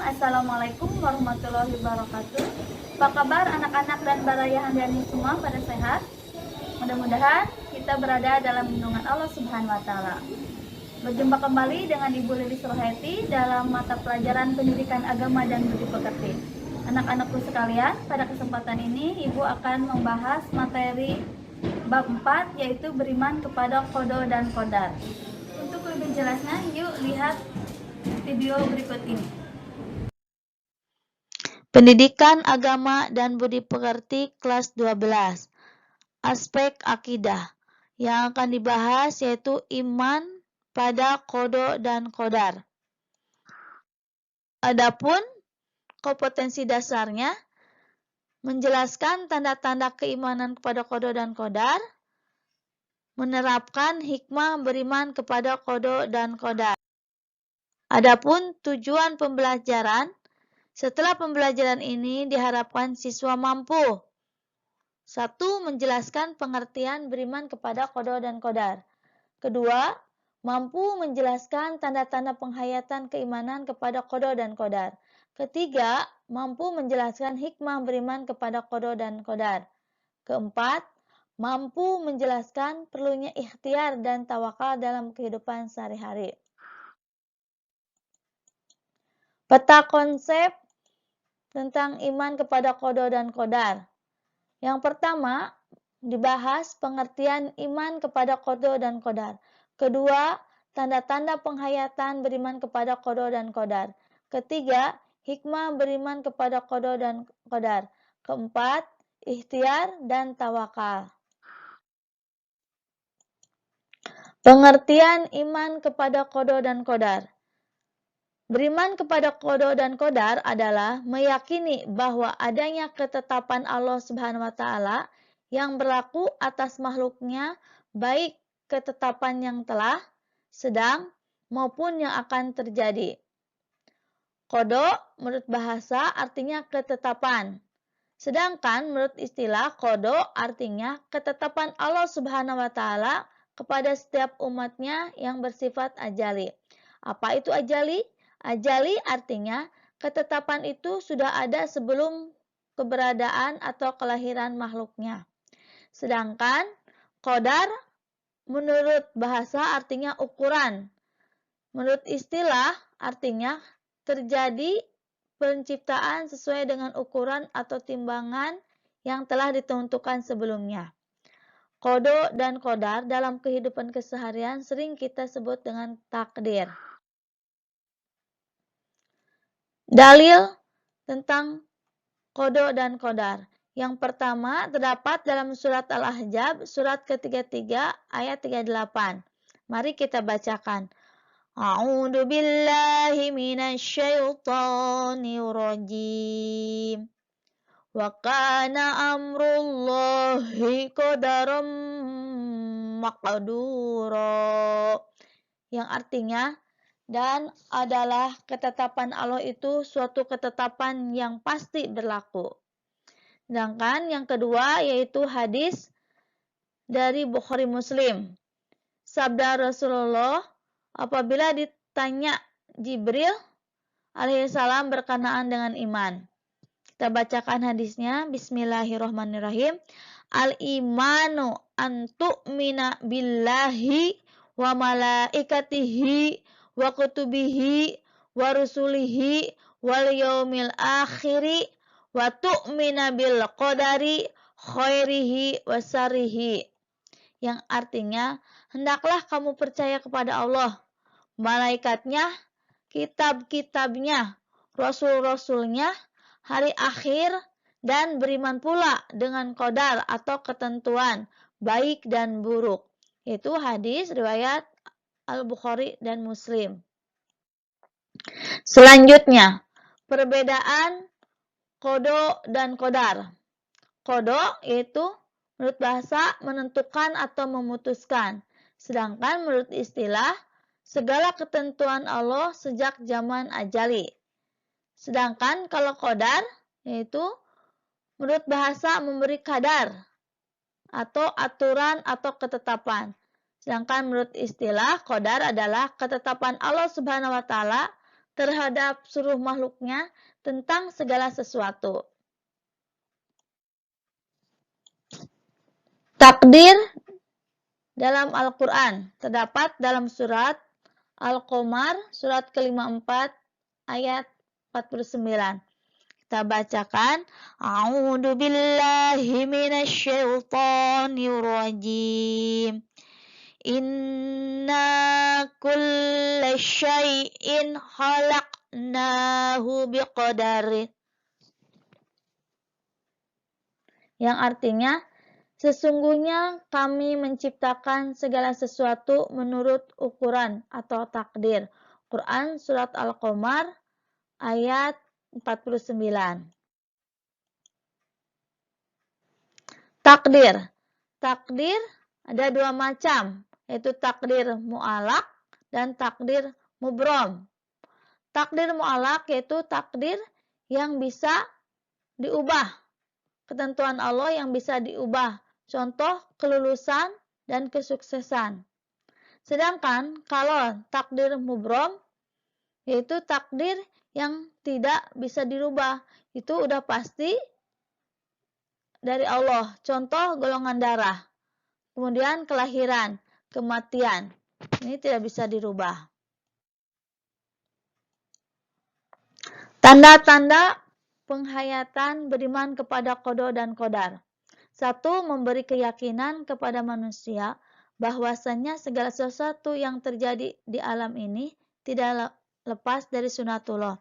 Assalamualaikum warahmatullahi wabarakatuh. Apa kabar anak-anak dan barayahan dan semua pada sehat? Mudah-mudahan kita berada dalam lindungan Allah Subhanahu wa taala. Berjumpa kembali dengan Ibu Lilis Roheti dalam mata pelajaran Pendidikan Agama dan Budi Pekerti. Anak-anakku sekalian, pada kesempatan ini Ibu akan membahas materi bab 4, yaitu beriman kepada qada dan qadar. Untuk lebih jelasnya, yuk lihat video berikut ini. Pendidikan Agama dan Budi Pekerti kelas 12. Aspek akidah. Yang akan dibahas yaitu iman pada qada dan qadar. Adapun kompetensi dasarnya menjelaskan tanda-tanda keimanan kepada qada dan qadar, menerapkan hikmah beriman kepada qada dan qadar. Adapun tujuan pembelajaran, setelah pembelajaran ini diharapkan siswa mampu 1. Menjelaskan pengertian beriman kepada qada dan qadar. 2. Mampu menjelaskan tanda-tanda penghayatan keimanan kepada qada dan qadar. 3. Mampu menjelaskan hikmah beriman kepada qada dan qadar. 4. Mampu menjelaskan perlunya ikhtiar dan tawakal dalam kehidupan sehari-hari. Peta konsep tentang iman kepada qada dan qadar. Yang pertama, dibahas pengertian iman kepada qada dan qadar. Kedua, tanda-tanda penghayatan beriman kepada qada dan qadar. Ketiga, hikmah beriman kepada qada dan qadar. Keempat, ikhtiar dan tawakal. Pengertian iman kepada qada dan qadar. Beriman kepada qada dan qadar adalah meyakini bahwa adanya ketetapan Allah Subhanahu wa taala yang berlaku atas makhluknya, baik ketetapan yang telah, sedang, maupun yang akan terjadi. Qada menurut bahasa artinya ketetapan. Sedangkan menurut istilah qada artinya ketetapan Allah Subhanahu wa taala kepada setiap umatnya yang bersifat ajali. Apa itu ajali? Ajali artinya ketetapan itu sudah ada sebelum keberadaan atau kelahiran makhluknya. Sedangkan qadar menurut bahasa artinya ukuran. Menurut istilah artinya terjadi penciptaan sesuai dengan ukuran atau timbangan yang telah ditentukan sebelumnya. Qada dan qadar dalam kehidupan keseharian sering kita sebut dengan takdir. Dalil tentang qada dan qadar. Yang pertama terdapat dalam surat Al-Ahzab, surat ke-33 ayat 38. Mari kita bacakan. A'udzu billahi minasyaitonir rajim. Wa kana amrullahi qadaran maqdura. Yang artinya, dan adalah ketetapan Allah itu suatu ketetapan yang pasti berlaku. Sedangkan yang kedua yaitu hadis dari Bukhari Muslim. Sabda Rasulullah, apabila ditanya Jibril alaihissalam berkenaan dengan iman. Kita bacakan hadisnya. Bismillahirrahmanirrahim. Al-imanu an tu'mina billahi wa malaikatihi wa kutubihi wa rusulihi wal yaumil akhiri wa tu'mina bil qadari khairihi wa syarrihi. Yang artinya, hendaklah kamu percaya kepada Allah, malaikatnya, kitab-kitabnya, rasul-rasulnya, hari akhir, dan beriman pula dengan qadar atau ketentuan, baik dan buruk. Itu hadis riwayat Al-Bukhari dan Muslim. Selanjutnya, perbedaan qada dan qadar. Qada yaitu menurut bahasa menentukan atau memutuskan. Sedangkan menurut istilah, segala ketentuan Allah sejak zaman ajali. Sedangkan kalau qadar yaitu menurut bahasa memberi kadar atau aturan atau ketetapan. Sedangkan menurut istilah, qadar adalah ketetapan Allah Subhanahu wa taala terhadap seluruh makhluknya tentang segala sesuatu. Takdir dalam Al-Quran terdapat dalam surat Al-Qamar, surat ke-54, ayat 49. Kita bacakan, A'udzu billahi minasyaitonir rajim. Inna kulla syai'in khalaqnahu biqadar. Yang artinya, sesungguhnya kami menciptakan segala sesuatu menurut ukuran atau takdir. Quran surat Al-Qamar ayat 49. Takdir. Takdir ada dua macam, yaitu takdir mu'alaq dan takdir mubrom. Takdir mu'alaq yaitu takdir yang bisa diubah. Ketentuan Allah yang bisa diubah. Contoh kelulusan dan kesuksesan. Sedangkan kalau takdir mubrom yaitu takdir yang tidak bisa dirubah. Itu udah pasti dari Allah. Contoh golongan darah. Kemudian kelahiran, kematian. Ini tidak bisa dirubah. Tanda-tanda penghayatan beriman kepada qada dan qadar. 1. Memberi keyakinan kepada manusia bahwasannya segala sesuatu yang terjadi di alam ini tidak lepas dari sunatullah,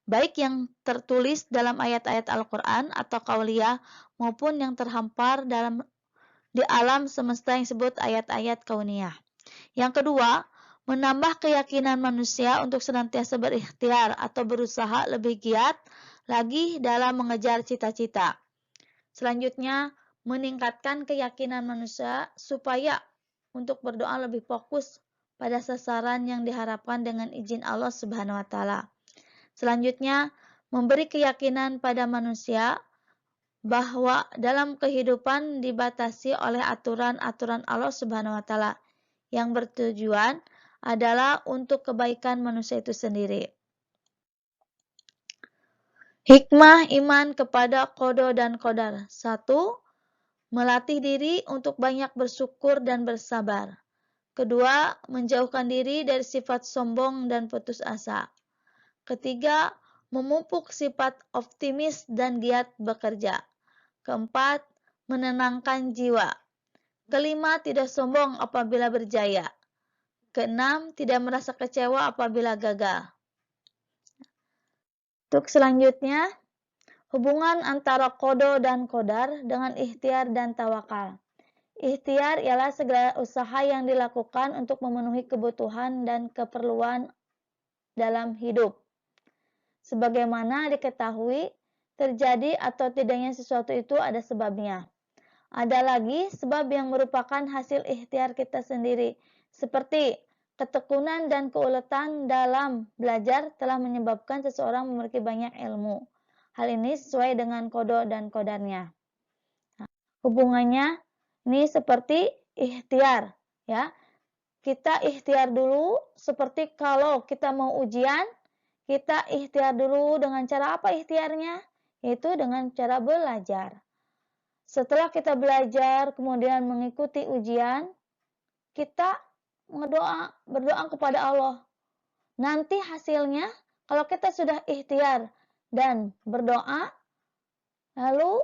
baik yang tertulis dalam ayat-ayat Al-Quran atau qauliyah maupun yang terhampar di alam semesta yang disebut ayat-ayat kauniyah. Yang kedua, menambah keyakinan manusia untuk senantiasa berikhtiar atau berusaha lebih giat lagi dalam mengejar cita-cita. Selanjutnya, meningkatkan keyakinan manusia supaya untuk berdoa lebih fokus pada sasaran yang diharapkan dengan izin Allah Subhanahu wa taala. Selanjutnya, memberi keyakinan pada manusia bahwa dalam kehidupan dibatasi oleh aturan-aturan Allah Subhanahu wa taala yang bertujuan adalah untuk kebaikan manusia itu sendiri. Hikmah iman kepada qada dan qadar. 1. Melatih diri untuk banyak bersyukur dan bersabar. Kedua, menjauhkan diri dari sifat sombong dan putus asa. Ketiga, memupuk sifat optimis dan giat bekerja. Keempat, menenangkan jiwa. Kelima, tidak sombong apabila berjaya. Keenam, tidak merasa kecewa apabila gagal. Untuk selanjutnya, hubungan antara qada dan qadar dengan ikhtiar dan tawakal. Ikhtiar ialah segala usaha yang dilakukan untuk memenuhi kebutuhan dan keperluan dalam hidup. Sebagaimana diketahui, terjadi atau tidaknya sesuatu itu ada sebabnya. Ada lagi sebab yang merupakan hasil ikhtiar kita sendiri, seperti ketekunan dan keuletan dalam belajar telah menyebabkan seseorang memiliki banyak ilmu. Hal ini sesuai dengan qada dan qadarnya. Nah, hubungannya ini seperti ikhtiar, ya. Kita ikhtiar dulu seperti kalau kita mau ujian, kita ikhtiar dulu dengan cara apa ikhtiarnya? Yaitu dengan cara belajar. Setelah kita belajar, kemudian mengikuti ujian, kita berdoa kepada Allah. Nanti hasilnya, kalau kita sudah ikhtiar dan berdoa, lalu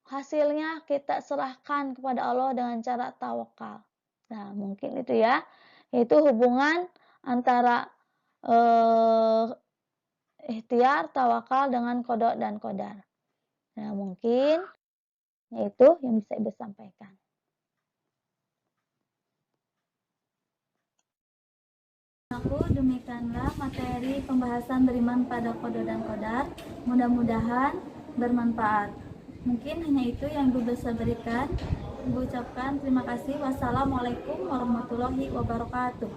hasilnya kita serahkan kepada Allah dengan cara tawakal. Nah, mungkin itu ya, yaitu hubungan antara ikhtiar, tawakal dengan qada dan qadar. Nah, mungkin itu yang bisa Ibu sampaikan. Demikianlah materi pembahasan beriman pada qada dan qadar. Mudah-mudahan bermanfaat. Mungkin hanya itu yang Ibu bisa berikan. Ibu ucapkan terima kasih. Wassalamualaikum warahmatullahi wabarakatuh.